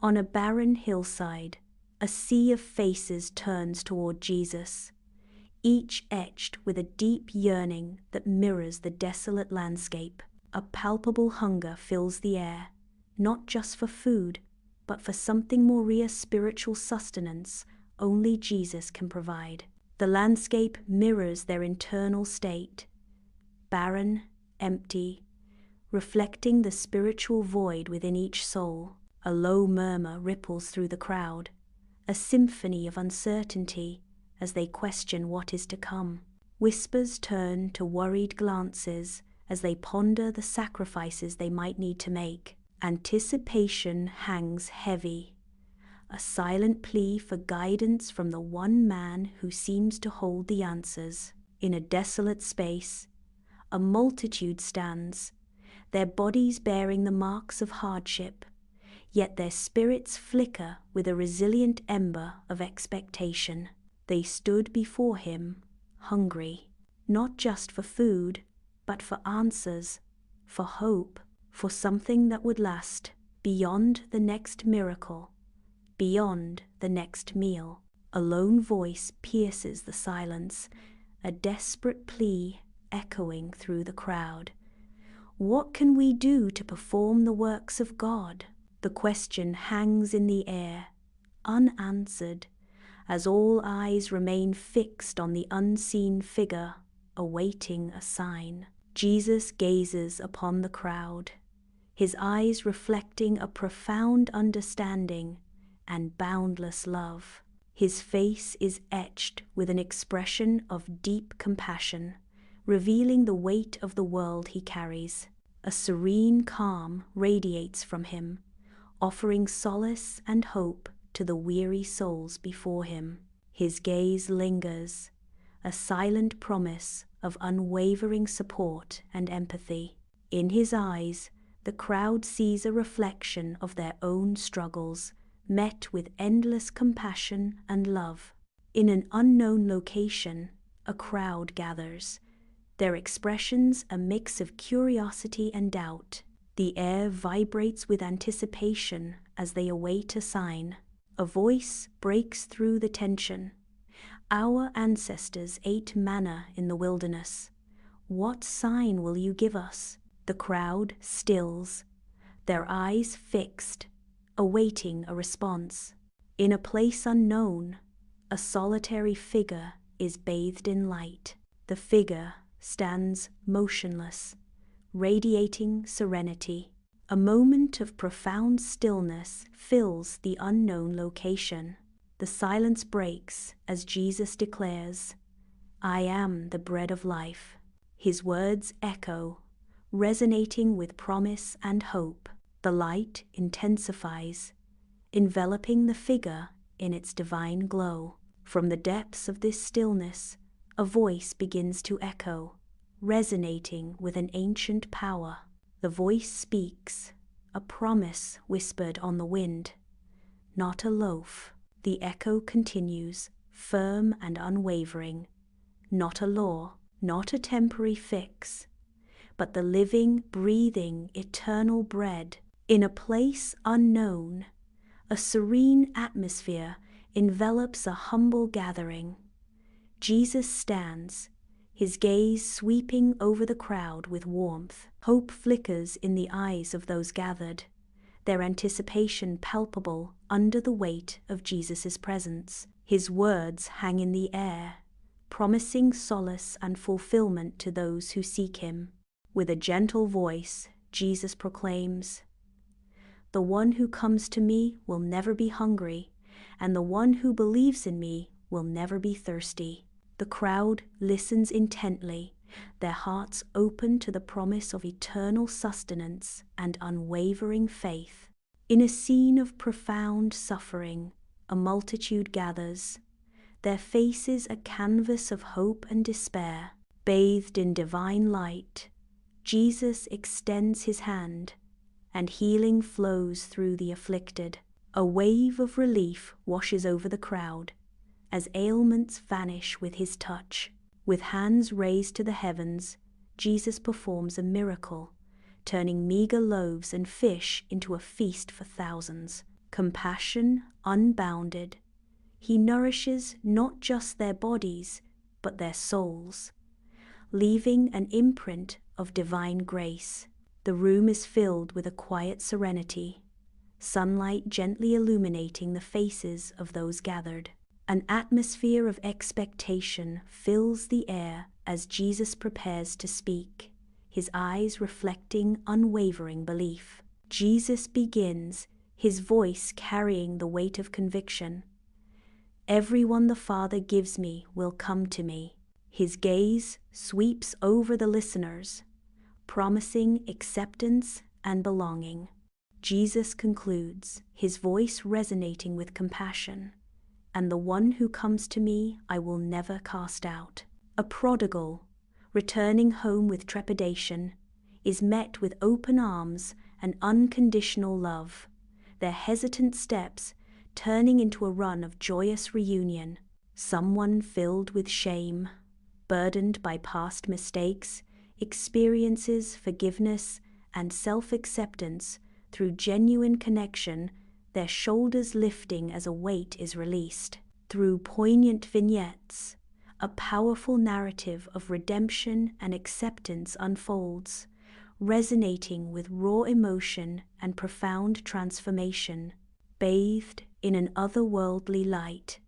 On a barren hillside, a sea of faces turns toward Jesus, each etched with a deep yearning that mirrors the desolate landscape. A palpable hunger fills the air, not just for food, but for something more real, spiritual sustenance only Jesus can provide. The landscape mirrors their internal state, barren, empty, reflecting the spiritual void within each soul. A low murmur ripples through the crowd, a symphony of uncertainty as they question what is to come. Whispers turn to worried glances as they ponder the sacrifices they might need to make. Anticipation hangs heavy, a silent plea for guidance from the one man who seems to hold the answers. In a desolate space, a multitude stands, their bodies bearing the marks of hardship, yet their spirits flicker with a resilient ember of expectation. They stood before him, hungry, not just for food, but for answers, for hope, for something that would last beyond the next miracle, beyond the next meal. A lone voice pierces the silence, a desperate plea echoing through the crowd. What can we do to perform the works of God? The question hangs in the air, unanswered, as all eyes remain fixed on the unseen figure, awaiting a sign. Jesus gazes upon the crowd, his eyes reflecting a profound understanding and boundless love. His face is etched with an expression of deep compassion, revealing the weight of the world he carries. A serene calm radiates from him, offering solace and hope to the weary souls before him. His gaze lingers, a silent promise of unwavering support and empathy. In his eyes, the crowd sees a reflection of their own struggles, met with endless compassion and love. In an unknown location, a crowd gathers, their expressions a mix of curiosity and doubt. The air vibrates with anticipation as they await a sign. A voice breaks through the tension. Our ancestors ate manna in the wilderness. What sign will you give us? The crowd stills, their eyes fixed, awaiting a response. In a place unknown, a solitary figure is bathed in light. The figure stands motionless, radiating serenity. A moment of profound stillness fills the unknown location. The silence breaks as Jesus declares, "I am the bread of life." His words echo, resonating with promise and hope. The light intensifies, enveloping the figure in its divine glow. From the depths of this stillness, a voice begins to echo, resonating with an ancient power. The voice speaks, a promise whispered on the wind, not a loaf. The echo continues, firm and unwavering, not a law, not a temporary fix, but the living, breathing, eternal bread. In a place unknown, a serene atmosphere envelops a humble gathering. Jesus stands, his gaze sweeping over the crowd with warmth. Hope flickers in the eyes of those gathered, their anticipation palpable under the weight of Jesus' presence. His words hang in the air, promising solace and fulfillment to those who seek him. With a gentle voice, Jesus proclaims, "The one who comes to me will never be hungry, and the one who believes in me will never be thirsty." The crowd listens intently, their hearts open to the promise of eternal sustenance and unwavering faith. In a scene of profound suffering, a multitude gathers, their faces a canvas of hope and despair. Bathed in divine light, Jesus extends his hand, and healing flows through the afflicted. A wave of relief washes over the crowd, as ailments vanish with his touch. With hands raised to the heavens, Jesus performs a miracle, turning meager loaves and fish into a feast for thousands. compassion unbounded. He nourishes not just their bodies, but their souls, leaving an imprint of divine grace. The room is filled with a quiet serenity, sunlight gently illuminating the faces of those gathered. An atmosphere of expectation fills the air as Jesus prepares to speak, his eyes reflecting unwavering belief. Jesus begins, his voice carrying the weight of conviction. "Everyone the Father gives me will come to me." His gaze sweeps over the listeners, promising acceptance and belonging. Jesus concludes, his voice resonating with compassion. "And the one who comes to me I will never cast out." A prodigal, returning home with trepidation, is met with open arms and unconditional love, their hesitant steps turning into a run of joyous reunion. Someone filled with shame, burdened by past mistakes, experiences forgiveness and self-acceptance through genuine connection, their shoulders lifting as a weight is released. Through poignant vignettes, a powerful narrative of redemption and acceptance unfolds, resonating with raw emotion and profound transformation. Bathed in an otherworldly light,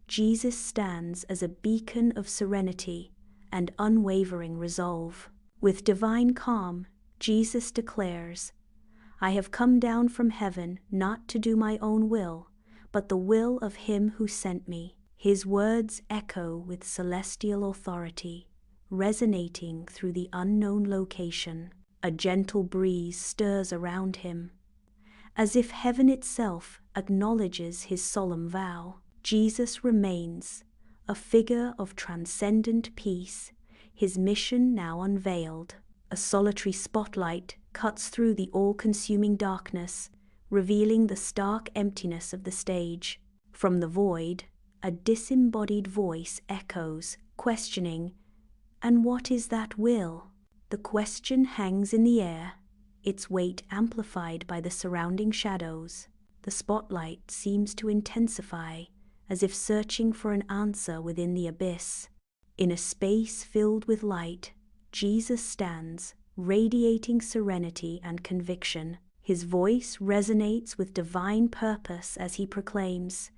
Jesus stands as a beacon of serenity and unwavering resolve. With divine calm, Jesus declares, "I have come down from heaven not to do my own will, but the will of him who sent me." His words echo with celestial authority, resonating through the unknown location. A gentle breeze stirs around him, as if heaven itself acknowledges his solemn vow. Jesus remains, a figure of transcendent peace, his mission now unveiled. A solitary spotlight cuts through the all-consuming darkness, revealing the stark emptiness of the stage. From the void, a disembodied voice echoes, questioning, "And what is that will?" The question hangs in the air, its weight amplified by the surrounding shadows. The spotlight seems to intensify, as if searching for an answer within the abyss. In a space filled with light, Jesus stands, radiating serenity and conviction. His voice resonates with divine purpose as he proclaims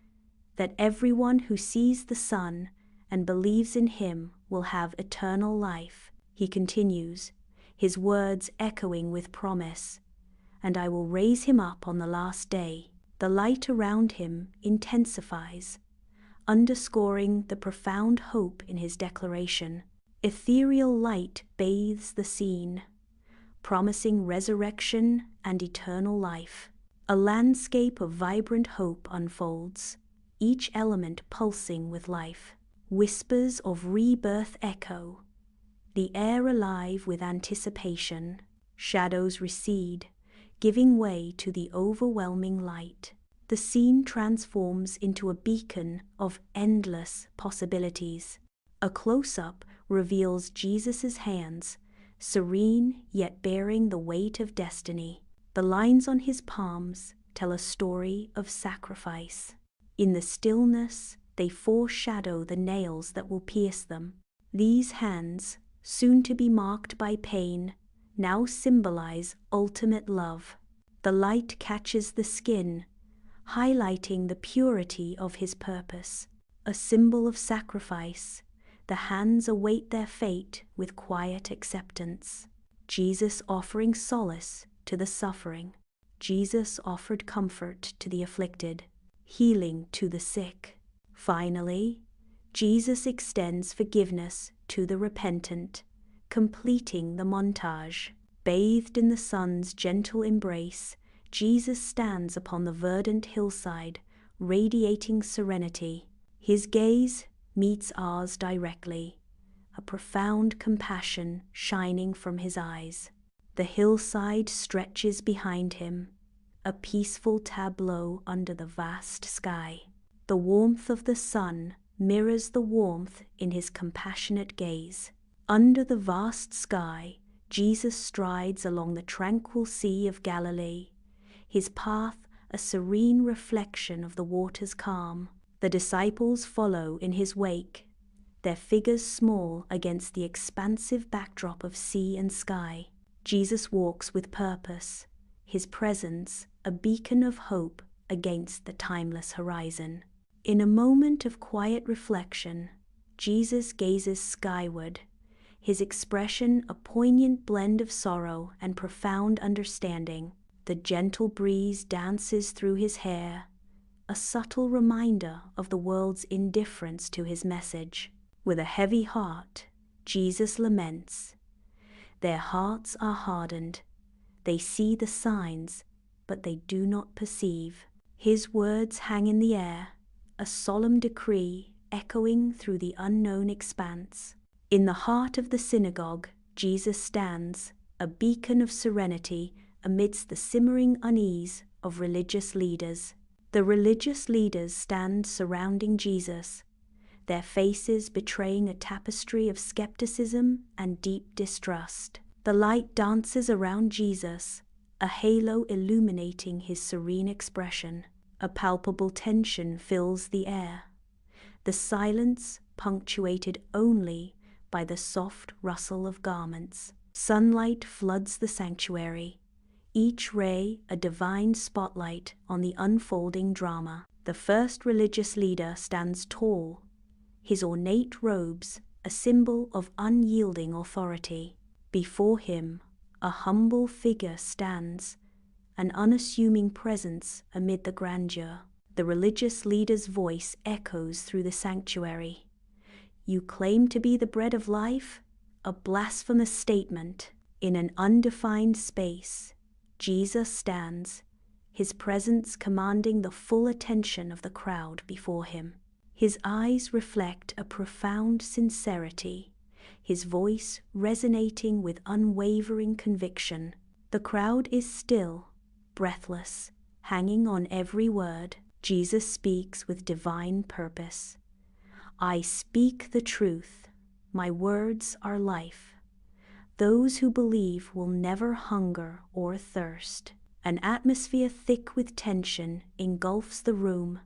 that everyone who sees the Son and believes in him will have eternal life. He continues, his words echoing with promise, "And I will raise him up on the last day." The light around him intensifies, underscoring the profound hope in his declaration. Ethereal light bathes the scene, promising resurrection and eternal life. A landscape of vibrant hope unfolds, each element pulsing with life. Whispers of rebirth echo, the air alive with anticipation. Shadows recede, giving way to the overwhelming light. The scene transforms into a beacon of endless possibilities. A close-up reveals Jesus' hands, serene yet bearing the weight of destiny. The lines on his palms tell a story of sacrifice. In the stillness, they foreshadow the nails that will pierce them. These hands, soon to be marked by pain, now symbolize ultimate love. The light catches the skin, highlighting the purity of his purpose. A symbol of sacrifice, the hands await their fate with quiet acceptance. Jesus offering solace to the suffering. Jesus offered comfort to the afflicted, healing to the sick. Finally, Jesus extends forgiveness to the repentant, completing the montage. Bathed in the sun's gentle embrace, Jesus stands upon the verdant hillside, radiating serenity. His gaze meets ours directly, a profound compassion shining from his eyes. The hillside stretches behind him, a peaceful tableau under the vast sky. The warmth of the sun mirrors the warmth in his compassionate gaze. Under the vast sky, Jesus strides along the tranquil Sea of Galilee, his path a serene reflection of the water's calm. The disciples follow in his wake, their figures small against the expansive backdrop of sea and sky. Jesus walks with purpose, his presence a beacon of hope against the timeless horizon. In a moment of quiet reflection, Jesus gazes skyward, his expression a poignant blend of sorrow and profound understanding. The gentle breeze dances through his hair, a subtle reminder of the world's indifference to his message. With a heavy heart, Jesus laments. Their hearts are hardened. They see the signs, but they do not perceive. His words hang in the air, a solemn decree echoing through the unknown expanse. In the heart of the synagogue, Jesus stands, a beacon of serenity amidst the simmering unease of religious leaders. The religious leaders stand surrounding Jesus, their faces betraying a tapestry of skepticism and deep distrust. The light dances around Jesus, a halo illuminating his serene expression. A palpable tension fills the air, the silence punctuated only by the soft rustle of garments. Sunlight floods the sanctuary, each ray a divine spotlight on the unfolding drama. The first religious leader stands tall, his ornate robes a symbol of unyielding authority. Before him, a humble figure stands, an unassuming presence amid the grandeur. The religious leader's voice echoes through the sanctuary. You claim to be the bread of life? A blasphemous statement. In an undefined space, Jesus stands, his presence commanding the full attention of the crowd before him. His eyes reflect a profound sincerity, his voice resonating with unwavering conviction. The crowd is still, breathless, hanging on every word. Jesus speaks with divine purpose. I speak the truth. My words are life. Those who believe will never hunger or thirst. An atmosphere thick with tension engulfs the room,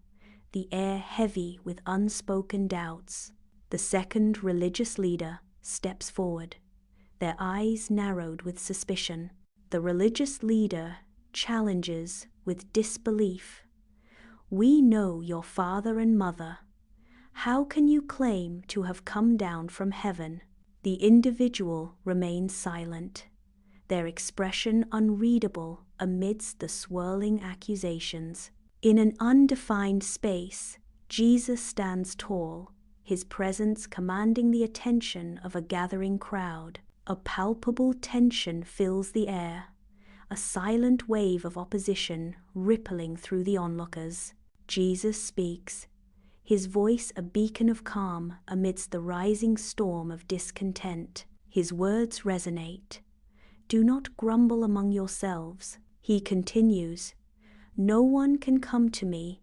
the air heavy with unspoken doubts. The second religious leader steps forward, their eyes narrowed with suspicion. The religious leader challenges with disbelief. We know your father and mother. How can you claim to have come down from heaven? The individual remains silent, their expression unreadable amidst the swirling accusations. In an undefined space, Jesus stands tall, his presence commanding the attention of a gathering crowd. A palpable tension fills the air, a silent wave of opposition rippling through the onlookers. Jesus speaks, his voice a beacon of calm amidst the rising storm of discontent. His words resonate. Do not grumble among yourselves. He continues, no one can come to me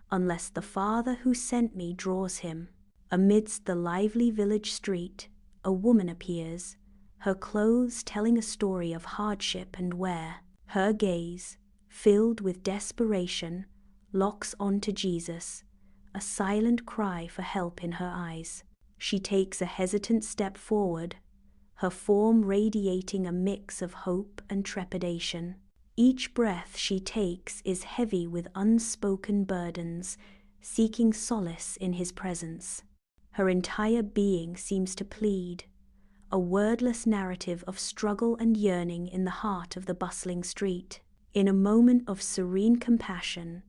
unless the Father who sent me draws him. Amidst the lively village street, a woman appears, her clothes telling a story of hardship and wear. Her gaze, filled with desperation, locks onto Jesus, a silent cry for help in her eyes. She takes a hesitant step forward, her form radiating a mix of hope and trepidation. Each breath she takes is heavy with unspoken burdens, seeking solace in his presence. Her entire being seems to plead, a wordless narrative of struggle and yearning in the heart of the bustling street. In a moment of serene compassion,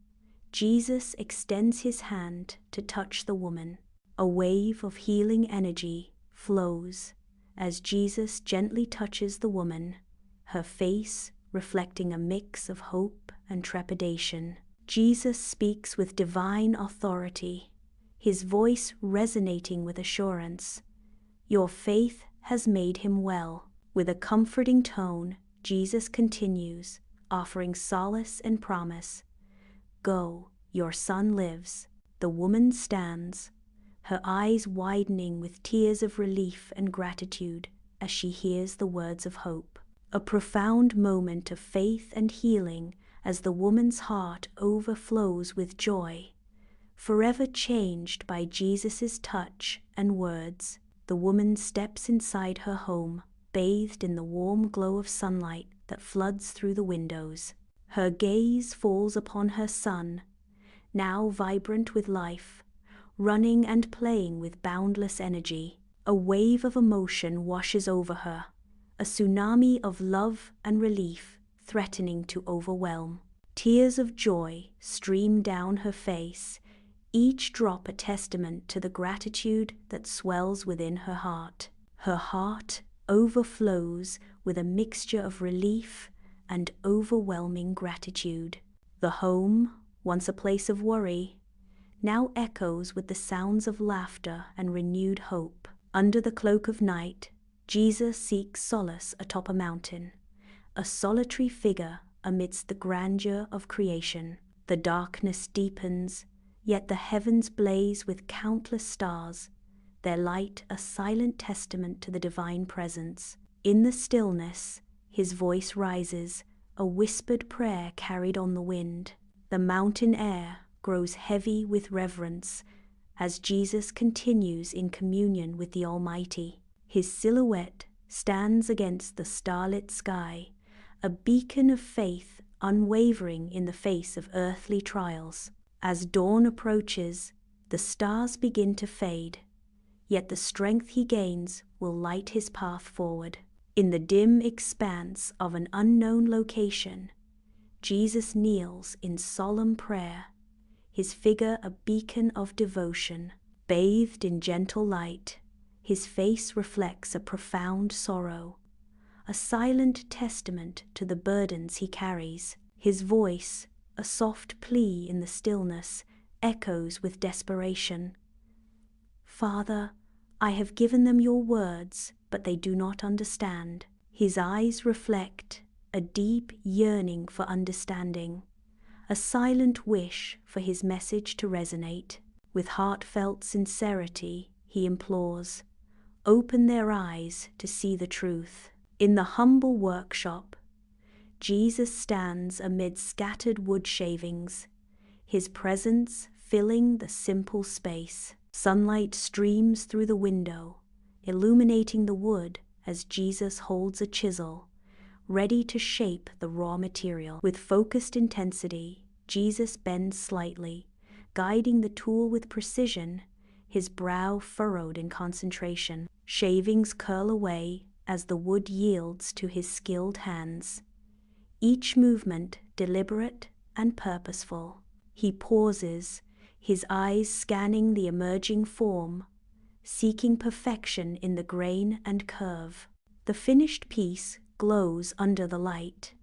Jesus extends his hand to touch the woman. A wave of healing energy flows as Jesus gently touches the woman, her face reflecting a mix of hope and trepidation. Jesus speaks with divine authority, his voice resonating with assurance. Your faith has made him well. With a comforting tone, Jesus continues, offering solace and promise. Go, your son lives. The woman stands, her eyes widening with tears of relief and gratitude as she hears the words of hope. A profound moment of faith and healing as the woman's heart overflows with joy. Forever changed by Jesus' touch and words, the woman steps inside her home, bathed in the warm glow of sunlight that floods through the windows. Her gaze falls upon her son, now vibrant with life, running and playing with boundless energy. A wave of emotion washes over her, a tsunami of love and relief threatening to overwhelm. Tears of joy stream down her face, each drop a testament to the gratitude that swells within her heart. Her heart overflows with a mixture of relief and overwhelming gratitude. The home, once a place of worry, now echoes with the sounds of laughter and renewed hope. Under the cloak of night, Jesus seeks solace atop a mountain, a solitary figure amidst the grandeur of creation. The darkness deepens, yet the heavens blaze with countless stars, their light a silent testament to the divine presence. In the stillness, his voice rises, a whispered prayer carried on the wind. The mountain air grows heavy with reverence as Jesus continues in communion with the Almighty. His silhouette stands against the starlit sky, a beacon of faith unwavering in the face of earthly trials. As dawn approaches, the stars begin to fade, yet the strength he gains will light his path forward. In the dim expanse of an unknown location, Jesus kneels in solemn prayer, his figure a beacon of devotion. Bathed in gentle light, his face reflects a profound sorrow, a silent testament to the burdens he carries. His voice, a soft plea in the stillness, echoes with desperation. "Father, I have given them your words, but they do not understand." His eyes reflect a deep yearning for understanding, a silent wish for his message to resonate. With heartfelt sincerity, he implores, "Open their eyes to see the truth." In the humble workshop, Jesus stands amid scattered wood shavings, his presence filling the simple space. Sunlight streams through the window, illuminating the wood as Jesus holds a chisel, ready to shape the raw material. With focused intensity, Jesus bends slightly, guiding the tool with precision, his brow furrowed in concentration. Shavings curl away as the wood yields to his skilled hands, each movement deliberate and purposeful. He pauses, his eyes scanning the emerging form, seeking perfection in the grain and curve. The finished piece glows under the light,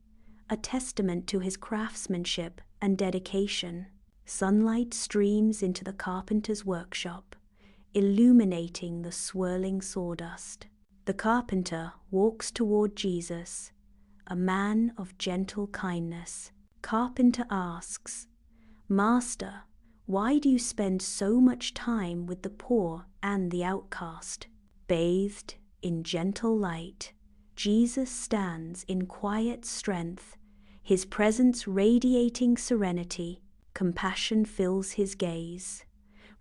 a testament to his craftsmanship and dedication. Sunlight streams into the carpenter's workshop, illuminating the swirling sawdust. The carpenter walks toward Jesus, a man of gentle kindness. Carpenter asks, "Master, why do you spend so much time with the poor and the outcast?" Bathed in gentle light, Jesus stands in quiet strength, his presence radiating serenity. Compassion fills his gaze,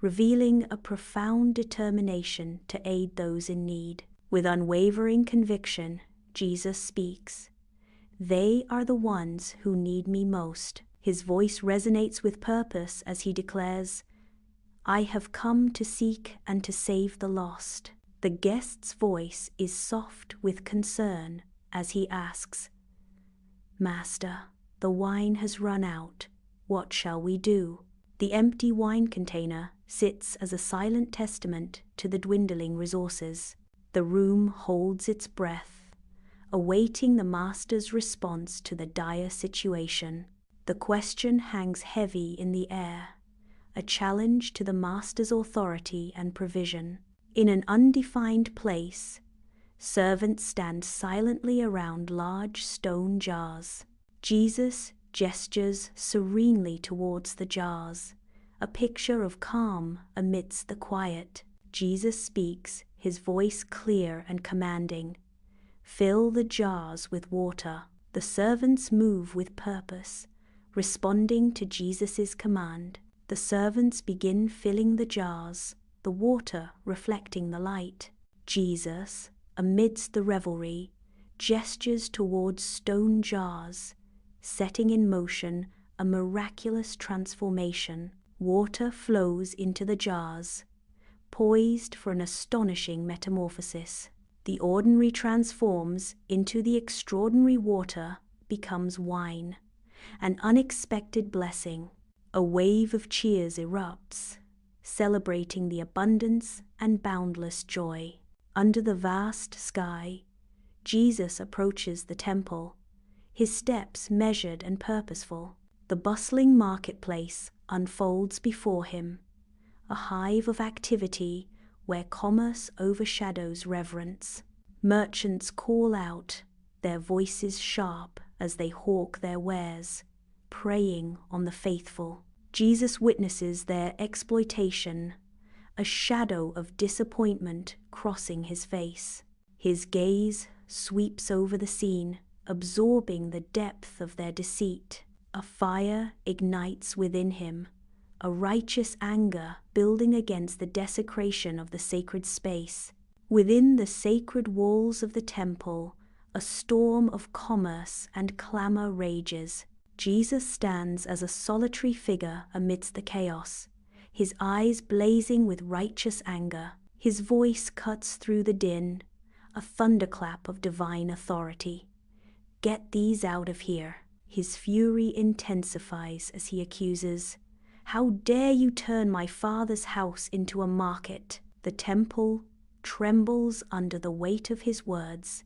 revealing a profound determination to aid those in need. With unwavering conviction, Jesus speaks, "They are the ones who need me most." His voice resonates with purpose as he declares, "I have come to seek and to save the lost." The guest's voice is soft with concern as he asks, "Master, the wine has run out. What shall we do?" The empty wine container sits as a silent testament to the dwindling resources. The room holds its breath, awaiting the master's response to the dire situation. The question hangs heavy in the air, a challenge to the master's authority and provision. In an undefined place, servants stand silently around large stone jars. Jesus gestures serenely towards the jars, a picture of calm amidst the quiet. Jesus speaks, his voice clear and commanding, "Fill the jars with water." The servants move with purpose, Responding to Jesus' command, the servants begin filling the jars, the water reflecting the light. Jesus, amidst the revelry, gestures towards stone jars, setting in motion a miraculous transformation. Water flows into the jars, poised for an astonishing metamorphosis. The ordinary transforms into the extraordinary. Water becomes wine, an unexpected blessing. A wave of cheers erupts, celebrating the abundance and boundless joy. Under the vast sky, Jesus approaches the temple, his steps measured and purposeful. The bustling marketplace unfolds before him, a hive of activity where commerce overshadows reverence. Merchants call out, their voices sharp as they hawk their wares, preying on the faithful. Jesus witnesses their exploitation, a shadow of disappointment crossing his face. His gaze sweeps over the scene, absorbing the depth of their deceit. A fire ignites within him, a righteous anger building against the desecration of the sacred space. Within the sacred walls of the temple, a storm of commerce and clamor rages. Jesus stands as a solitary figure amidst the chaos, his eyes blazing with righteous anger. His voice cuts through the din, a thunderclap of divine authority. "Get these out of here." His fury intensifies as he accuses, "How dare you turn my Father's house into a market?" The temple trembles under the weight of his words,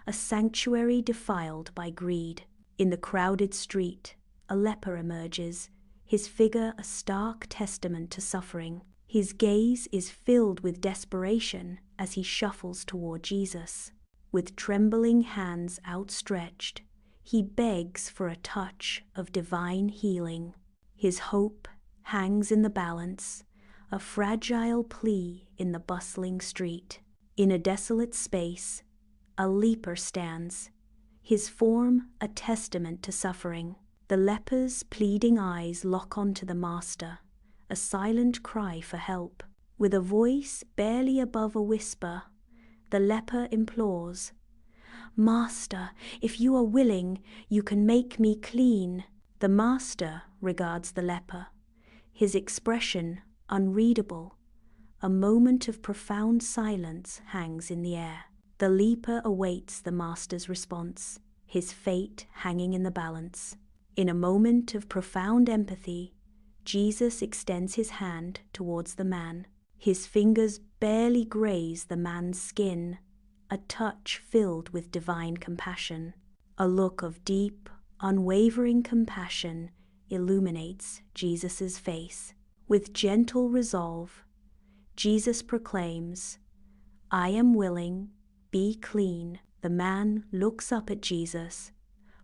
a sanctuary defiled by greed. In the crowded street, a leper emerges, his figure a stark testament to suffering. His gaze is filled with desperation as he shuffles toward Jesus. With trembling hands outstretched, he begs for a touch of divine healing. His hope hangs in the balance, a fragile plea in the bustling street. In a desolate space, a leper stands, his form a testament to suffering. The leper's pleading eyes lock onto the Master, a silent cry for help. With a voice barely above a whisper, the leper implores, "Master, if you are willing, you can make me clean." The Master regards the leper, his expression unreadable. A moment of profound silence hangs in the air. The leper awaits the Master's response, his fate hanging in the balance. In a moment of profound empathy, Jesus extends his hand towards the man. His fingers barely graze the man's skin, a touch filled with divine compassion. A look of deep, unwavering compassion illuminates Jesus' face. With gentle resolve, Jesus proclaims, "I am willing, be clean." The man looks up at Jesus,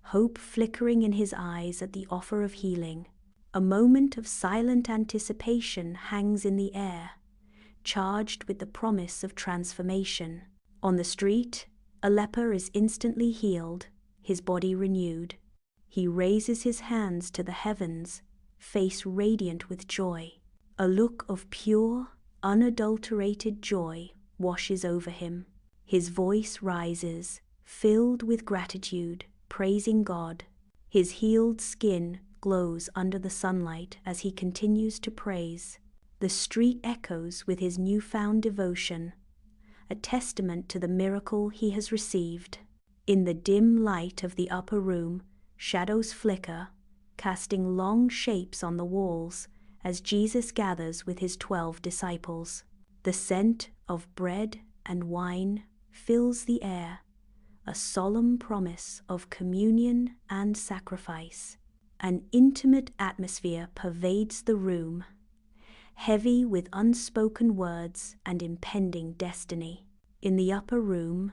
hope flickering in his eyes at the offer of healing. A moment of silent anticipation hangs in the air, charged with the promise of transformation. On the street, a leper is instantly healed, his body renewed. He raises his hands to the heavens, face radiant with joy. A look of pure, unadulterated joy washes over him. His voice rises, filled with gratitude, praising God. His healed skin glows under the sunlight as he continues to praise. The street echoes with his newfound devotion, a testament to the miracle he has received. In the dim light of the upper room, shadows flicker, casting long shapes on the walls as Jesus gathers with his 12 disciples. The scent of bread and wine fills the air, a solemn promise of communion and sacrifice. An intimate atmosphere pervades the room, heavy with unspoken words and impending destiny. In the upper room,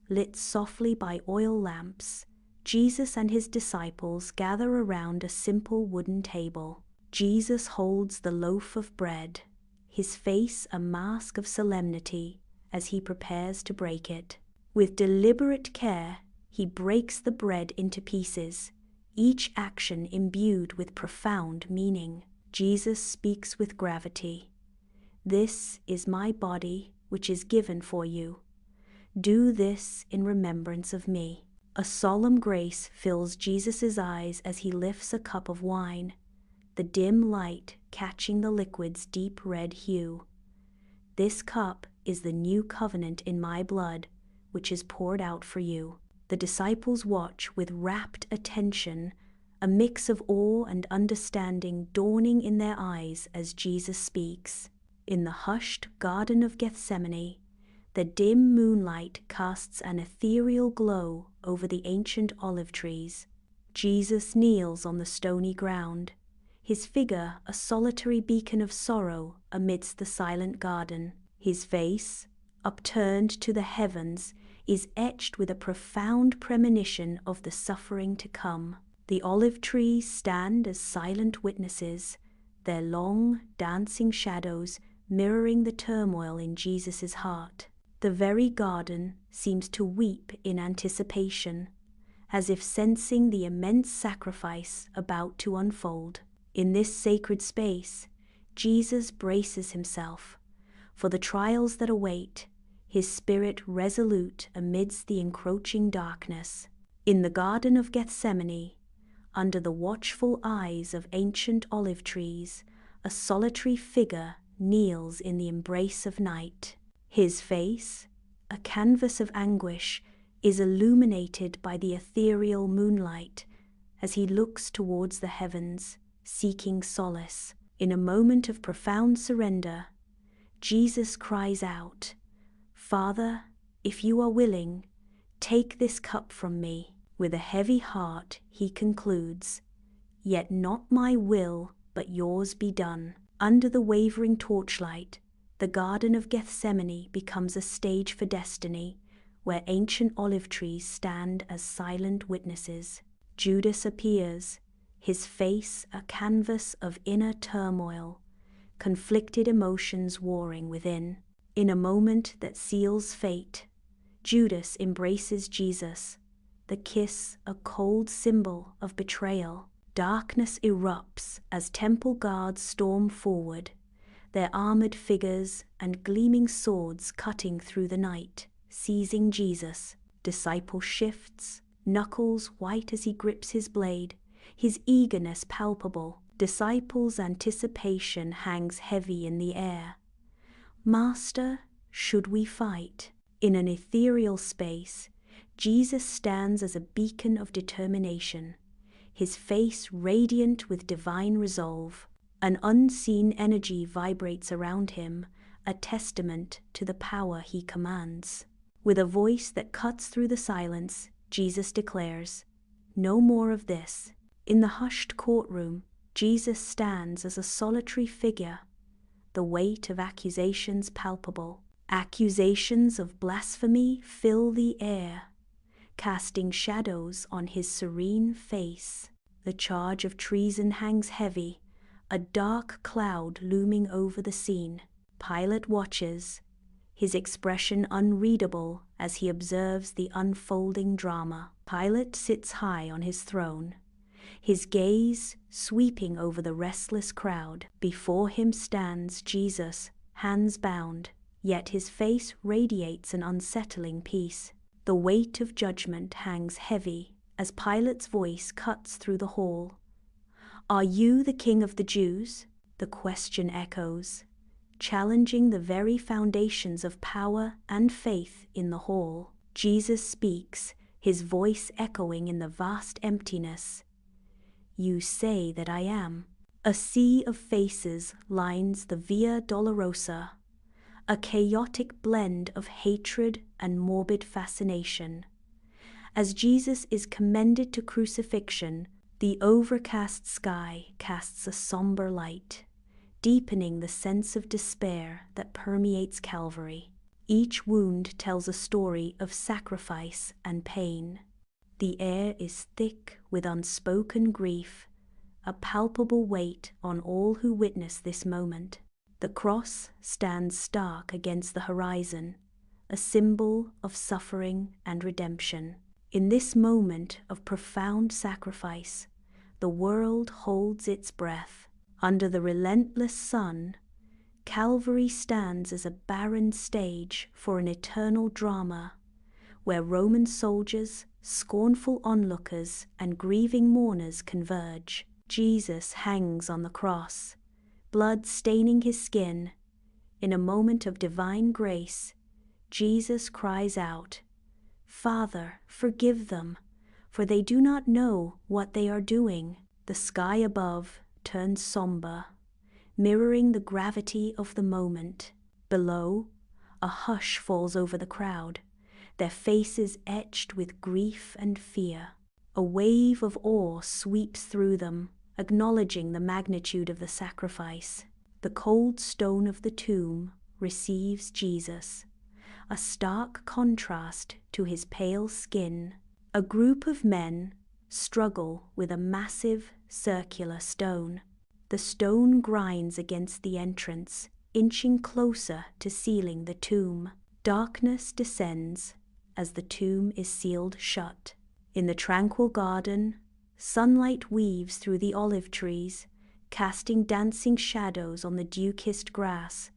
lit softly by oil lamps, Jesus and his disciples gather around a simple wooden table. Jesus holds the loaf of bread, his face a mask of solemnity as he prepares to break it. With deliberate care, he breaks the bread into pieces, each action imbued with profound meaning. Jesus speaks with gravity. "This is my body, which is given for you. Do this in remembrance of me." A solemn grace fills Jesus' eyes as he lifts a cup of wine, the dim light catching the liquid's deep red hue. "This cup is the new covenant in my blood, which is poured out for you." The disciples watch with rapt attention, a mix of awe and understanding dawning in their eyes as Jesus speaks. In the hushed Garden of Gethsemane, the dim moonlight casts an ethereal glow over the ancient olive trees. Jesus kneels on the stony ground, his figure a solitary beacon of sorrow amidst the silent garden. His face, upturned to the heavens, is etched with a profound premonition of the suffering to come. The olive trees stand as silent witnesses, their long, dancing shadows mirroring the turmoil in Jesus' heart. The very garden seems to weep in anticipation, as if sensing the immense sacrifice about to unfold. In this sacred space, Jesus braces himself for the trials that await, his spirit resolute amidst the encroaching darkness. In the Garden of Gethsemane, under the watchful eyes of ancient olive trees, a solitary figure kneels in the embrace of night. His face, a canvas of anguish, is illuminated by the ethereal moonlight as he looks towards the heavens, seeking solace. In a moment of profound surrender, Jesus cries out, "Father, if you are willing, take this cup from me." With a heavy heart, he concludes, "Yet not my will, but yours be done." Under the wavering torchlight, the Garden of Gethsemane becomes a stage for destiny, where ancient olive trees stand as silent witnesses. Judas appears, his face a canvas of inner turmoil, conflicted emotions warring within. In a moment that seals fate, Judas embraces Jesus, the kiss a cold symbol of betrayal. Darkness erupts as temple guards storm forward, their armored figures and gleaming swords cutting through the night, seizing Jesus. Disciple shifts, knuckles white as he grips his blade, his eagerness palpable. Disciples' anticipation hangs heavy in the air. "Master, should we fight?" In an ethereal space, Jesus stands as a beacon of determination, his face radiant with divine resolve. An unseen energy vibrates around him, a testament to the power he commands. With a voice that cuts through the silence, Jesus declares, "No more of this." In the hushed courtroom, Jesus stands as a solitary figure, the weight of accusations palpable. Accusations of blasphemy fill the air, casting shadows on his serene face. The charge of treason hangs heavy, a dark cloud looming over the scene. Pilate watches, his expression unreadable as he observes the unfolding drama. Pilate sits high on his throne, his gaze sweeping over the restless crowd. Before him stands Jesus, hands bound, yet his face radiates an unsettling peace. The weight of judgment hangs heavy as Pilate's voice cuts through the hall. "Are you the King of the Jews?" The question echoes, challenging the very foundations of power and faith in the hall. Jesus speaks, his voice echoing in the vast emptiness. "You say that I am." A sea of faces lines the Via Dolorosa, a chaotic blend of hatred and morbid fascination. As Jesus is commended to crucifixion, the overcast sky casts a somber light, deepening the sense of despair that permeates Calvary. Each wound tells a story of sacrifice and pain. The air is thick with unspoken grief, a palpable weight on all who witness this moment. The cross stands stark against the horizon, a symbol of suffering and redemption. In this moment of profound sacrifice, the world holds its breath. Under the relentless sun, Calvary stands as a barren stage for an eternal drama, where Roman soldiers, scornful onlookers, and grieving mourners converge. Jesus hangs on the cross, blood staining his skin. In a moment of divine grace, Jesus cries out, "Father, forgive them, for they do not know what they are doing." The sky above turns somber, mirroring the gravity of the moment. Below, a hush falls over the crowd, their faces etched with grief and fear. A wave of awe sweeps through them, acknowledging the magnitude of the sacrifice. The cold stone of the tomb receives Jesus, a stark contrast to his pale skin. A group of men struggle with a massive circular stone. The stone grinds against the entrance, inching closer to sealing the tomb. Darkness descends as the tomb is sealed shut. In the tranquil garden, sunlight weaves through the olive trees, casting dancing shadows on the dew-kissed grass.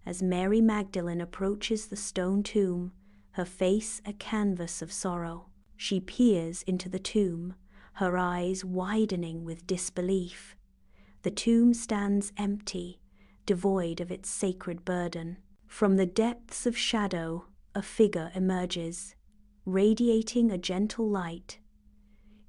As Mary Magdalene approaches the stone tomb, her face a canvas of sorrow. She peers into the tomb, her eyes widening with disbelief. The tomb stands empty, devoid of its sacred burden. From the depths of shadow, a figure emerges, radiating a gentle light.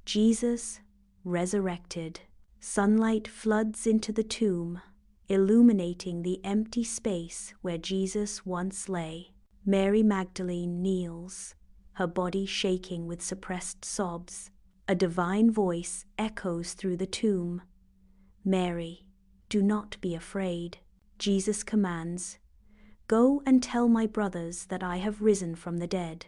Jesus, resurrected. Sunlight floods into the tomb, illuminating the empty space where Jesus once lay. Mary Magdalene kneels, her body shaking with suppressed sobs. A divine voice echoes through the tomb. "Mary, do not be afraid." Jesus commands, "Go and tell my brothers that I have risen from the dead."